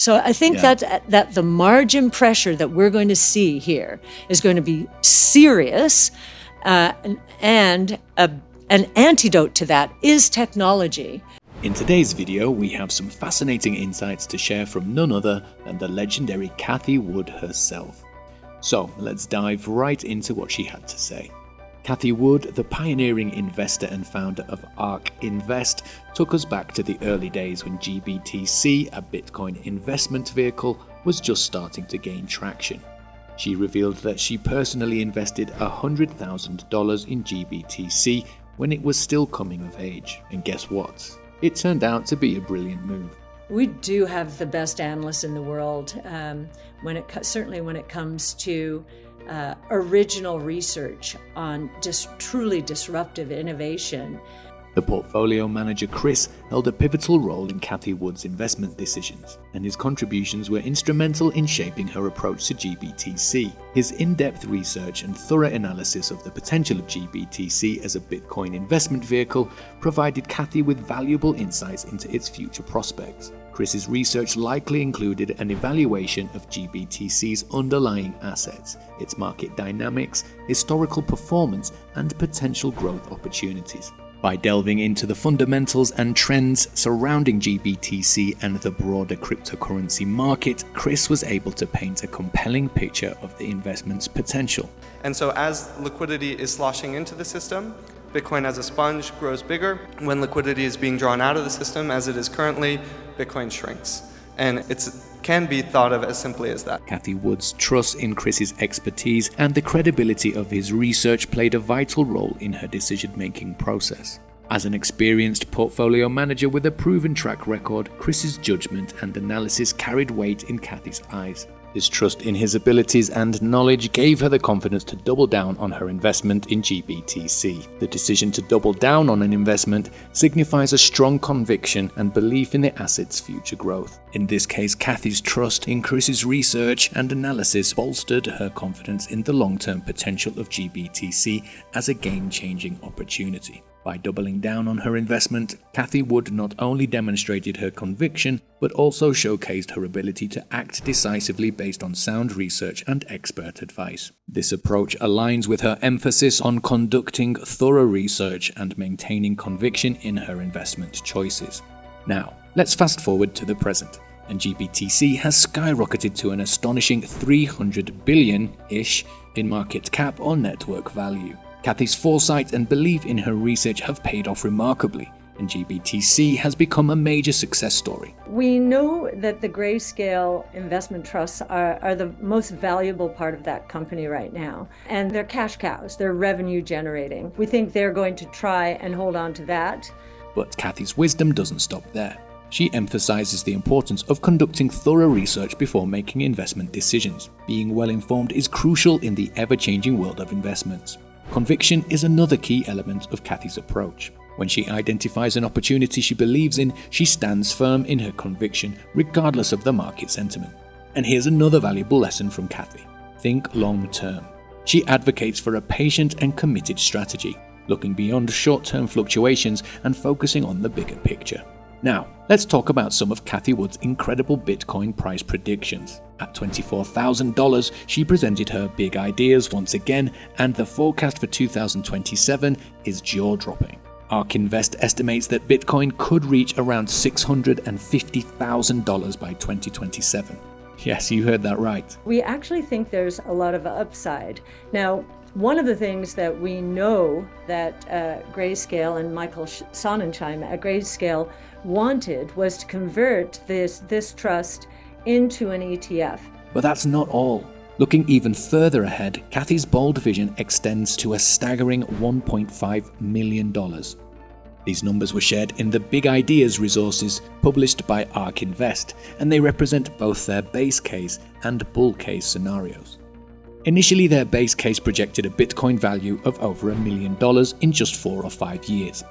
So I think that the margin pressure that we're going to see here is going to be serious, and an antidote to that is technology. In today's video, we have some fascinating insights to share from none other than the legendary Cathie Wood herself. So let's dive right into what she had to say. Cathie Wood, the pioneering investor and founder of ARK Invest, took us back to the early days when GBTC, a Bitcoin investment vehicle, was just starting to gain traction. She revealed that she personally invested $100,000 in GBTC when it was still coming of age. And guess what? It turned out to be a brilliant move. We do have the best analysts in the world, certainly when it comes to original research on truly disruptive innovation. The portfolio manager Chris held a pivotal role in Cathie Wood's investment decisions, and his contributions were instrumental in shaping her approach to GBTC. His in-depth research and thorough analysis of the potential of GBTC as a Bitcoin investment vehicle provided Cathie with valuable insights into its future prospects. Chris's research likely included an evaluation of GBTC's underlying assets, its market dynamics, historical performance, and potential growth opportunities. By delving into the fundamentals and trends surrounding GBTC and the broader cryptocurrency market, Chris was able to paint a compelling picture of the investment's potential. And so as liquidity is sloshing into the system, Bitcoin as a sponge grows bigger. When liquidity is being drawn out of the system, as it is currently, Bitcoin shrinks. And it can be thought of as simply as that. Cathie Wood's trust in Chris's expertise and the credibility of his research played a vital role in her decision-making process. As an experienced portfolio manager with a proven track record, Chris's judgment and analysis carried weight in Cathie's eyes. His trust in his abilities and knowledge gave her the confidence to double down on her investment in GBTC. The decision to double down on an investment signifies a strong conviction and belief in the asset's future growth. In this case, Cathie's trust in Chris's research and analysis bolstered her confidence in the long-term potential of GBTC as a game-changing opportunity. By doubling down on her investment, Cathie Wood not only demonstrated her conviction, but also showcased her ability to act decisively based on sound research and expert advice. This approach aligns with her emphasis on conducting thorough research and maintaining conviction in her investment choices. Now, let's fast forward to the present, and GBTC has skyrocketed to an astonishing $300 billion-ish in market cap or network value. Cathie's foresight and belief in her research have paid off remarkably, and GBTC has become a major success story. We know that the Grayscale investment trusts are the most valuable part of that company right now. And they're cash cows, they're revenue generating. We think they're going to try and hold on to that. But Cathie's wisdom doesn't stop there. She emphasizes the importance of conducting thorough research before making investment decisions. Being well informed is crucial in the ever-changing world of investments. Conviction is another key element of Cathie's approach. When she identifies an opportunity she believes in, she stands firm in her conviction regardless of the market sentiment. And here's another valuable lesson from Cathie. Think long term. She advocates for a patient and committed strategy, looking beyond short-term fluctuations and focusing on the bigger picture. Now, let's talk about some of Cathie Wood's incredible Bitcoin price predictions. At $24,000, she presented her big ideas once again, and the forecast for 2027 is jaw-dropping. ARK Invest estimates that Bitcoin could reach around $650,000 by 2027. Yes, you heard that right. We actually think there's a lot of upside. Now, one of the things that we know that Grayscale and Michael Sonnensheim at Grayscale wanted was to convert this trust into an ETF. But that's not all. Looking even further ahead, Cathie's bold vision extends to a staggering $1.5 million. These numbers were shared in the Big Ideas resources published by ARK Invest, and they represent both their base case and bull case scenarios. Initially, their base case projected a Bitcoin value of over $1 million in just 4 or 5 years.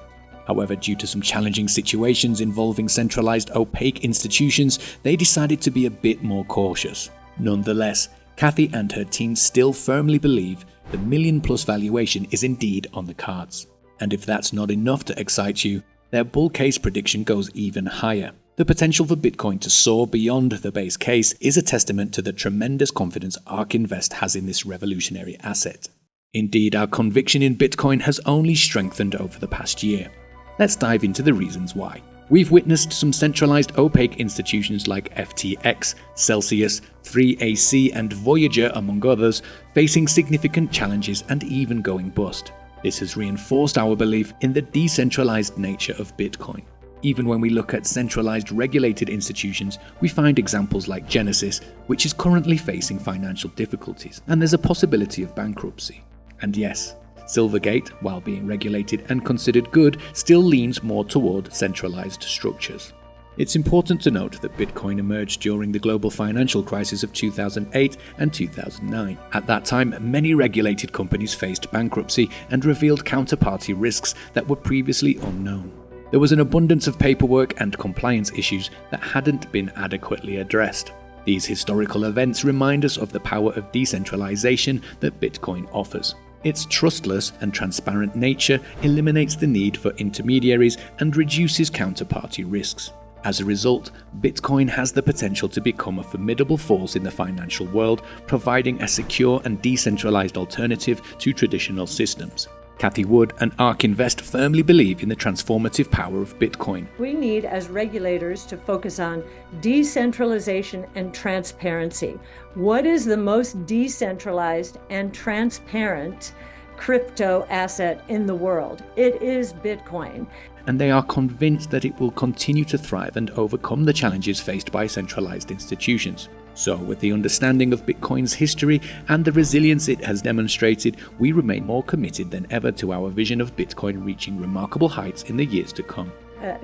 However, due to some challenging situations involving centralized opaque institutions, they decided to be a bit more cautious. Nonetheless, Cathie and her team still firmly believe the million-plus valuation is indeed on the cards. And if that's not enough to excite you, their bull case prediction goes even higher. The potential for Bitcoin to soar beyond the base case is a testament to the tremendous confidence ARK Invest has in this revolutionary asset. Indeed, our conviction in Bitcoin has only strengthened over the past year. Let's dive into the reasons why. We've witnessed some centralized opaque institutions like FTX, Celsius, 3AC and Voyager, among others, facing significant challenges and even going bust. This has reinforced our belief in the decentralized nature of Bitcoin. Even when we look at centralized regulated institutions, we find examples like Genesis, which is currently facing financial difficulties, and there's a possibility of bankruptcy. And yes, Silvergate, while being regulated and considered good, still leans more toward centralized structures. It's important to note that Bitcoin emerged during the global financial crisis of 2008 and 2009. At that time, many regulated companies faced bankruptcy and revealed counterparty risks that were previously unknown. There was an abundance of paperwork and compliance issues that hadn't been adequately addressed. These historical events remind us of the power of decentralization that Bitcoin offers. Its trustless and transparent nature eliminates the need for intermediaries and reduces counterparty risks. As a result, Bitcoin has the potential to become a formidable force in the financial world, providing a secure and decentralized alternative to traditional systems. Cathie Wood and ARK Invest firmly believe in the transformative power of Bitcoin. We need, as regulators, to focus on decentralization and transparency. What is the most decentralized and transparent crypto asset in the world? It is Bitcoin. And they are convinced that it will continue to thrive and overcome the challenges faced by centralized institutions. So, with the understanding of Bitcoin's history and the resilience it has demonstrated, we remain more committed than ever to our vision of Bitcoin reaching remarkable heights in the years to come.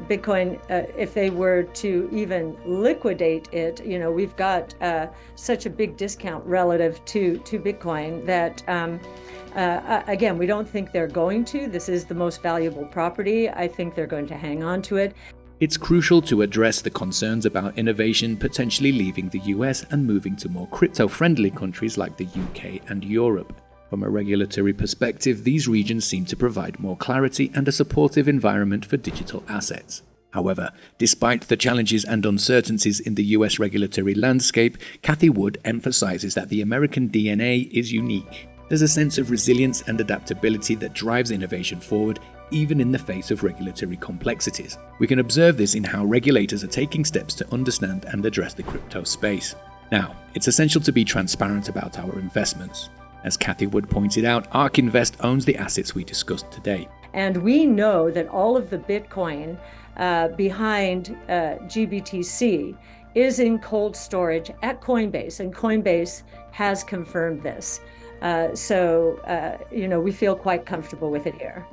Bitcoin, if they were to even liquidate it, we've got such a big discount relative to Bitcoin that, again, we don't think they're going to. This is the most valuable property. I think they're going to hang on to it. It's crucial to address the concerns about innovation potentially leaving the US and moving to more crypto-friendly countries like the UK and Europe. From a regulatory perspective, these regions seem to provide more clarity and a supportive environment for digital assets. However, despite the challenges and uncertainties in the US regulatory landscape, Cathie Wood emphasizes that the American DNA is unique. There's a sense of resilience and adaptability that drives innovation forward, even in the face of regulatory complexities. We can observe this in how regulators are taking steps to understand and address the crypto space. Now, it's essential to be transparent about our investments. As Cathie Wood pointed out, ARK Invest owns the assets we discussed today. And we know that all of the Bitcoin behind GBTC is in cold storage at Coinbase, and Coinbase has confirmed this. So we feel quite comfortable with it here.